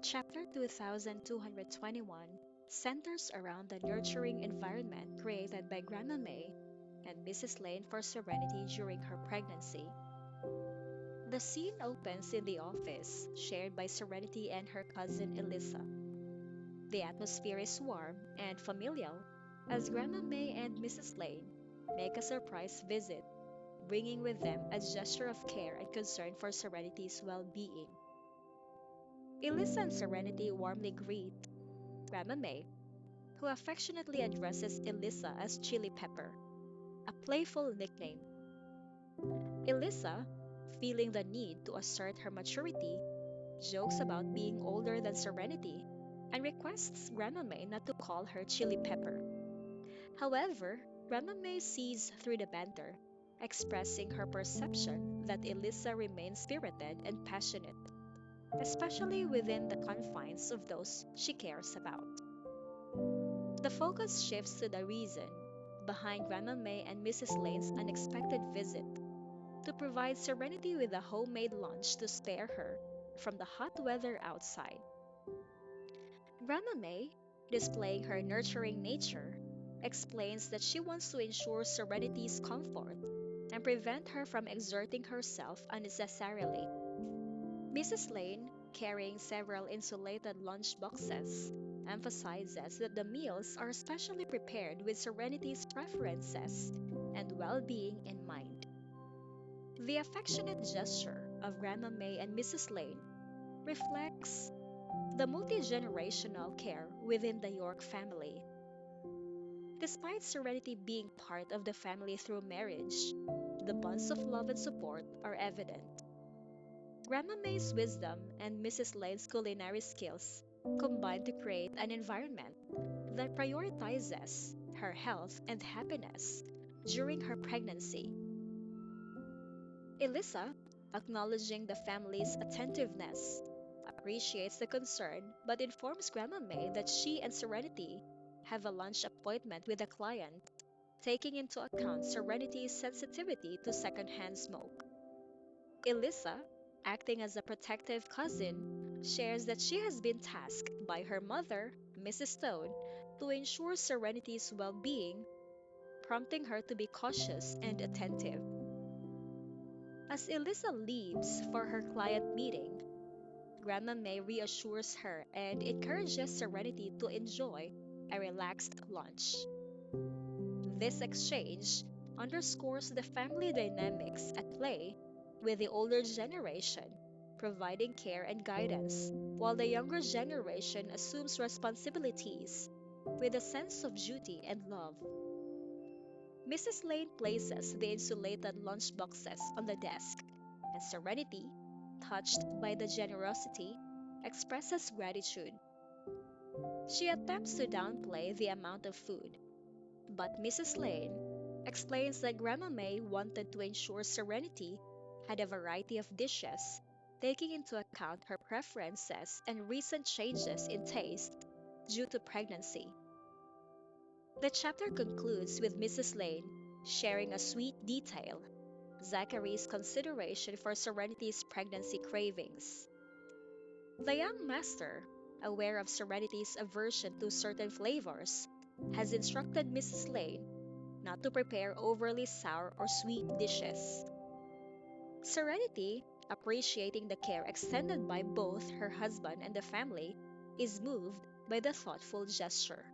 Chapter 2221 centers around the nurturing environment created by Grandma May and Mrs. Lane for Serenity during her pregnancy. The scene opens in the office, shared by Serenity and her cousin Elisa. The atmosphere is warm and familial as Grandma May and Mrs. Lane make a surprise visit, bringing with them a gesture of care and concern for Serenity's well being. Elisa and Serenity warmly greet Grandma May, who affectionately addresses Elisa as Chili Pepper, a playful nickname. Elisa, feeling the need to assert her maturity, jokes about being older than Serenity and requests Grandma May not to call her Chili Pepper. However, Grandma May sees through the banter, expressing her perception that Elisa remains spirited and passionate, especially within the confines of those she cares about. The focus shifts to the reason behind Grandma May and Mrs. Lane's unexpected visit to provide Serenity with a homemade lunch to spare her from the hot weather outside. Grandma May, displaying her nurturing nature, explains that she wants to ensure Serenity's comfort and prevent her from exerting herself unnecessarily. Mrs. Lane, carrying several insulated lunch boxes, emphasizes that the meals are specially prepared with Serenity's preferences and well being in mind. The affectionate gesture of Grandma May and Mrs. Lane reflects the multi generational care within the York family. Despite Serenity being part of the family through marriage, the bonds of love and support are evident. Grandma May's wisdom and Mrs. Lane's culinary skills combine to create an environment that prioritizes her health and happiness during her pregnancy. Elisa, acknowledging the family's attentiveness, appreciates the concern but informs Grandma May that she and Serenity have a lunch appointment with a client, taking into account Serenity's sensitivity to secondhand smoke. Elisa, acting as a protective cousin, shares that she has been tasked by her mother, Mrs. Stone, to ensure Serenity's well being, prompting her to be cautious and attentive. As Elisa leaves for her client meeting, Grandma May reassures her and encourages Serenity to enjoy a relaxed lunch. This exchange underscores the family dynamics at play, with the older generation providing care and guidance, while the younger generation assumes responsibilities with a sense of duty and love. Mrs. Lane places the insulated lunchboxes on the desk, and Serenity, touched by the generosity, expresses gratitude. She attempts to downplay the amount of food, but Mrs. Lane explains that Grandma May wanted to ensure Serenity had a variety of dishes, taking into account her preferences and recent changes in taste due to pregnancy. The chapter concludes with Mrs. Lane sharing a sweet detail, Zachary's consideration for Serenity's pregnancy cravings. The young master, aware of Serenity's aversion to certain flavors, has instructed Mrs. Lane not to prepare overly sour or sweet dishes. Serenity, appreciating the care extended by both her husband and the family, is moved by the thoughtful gesture.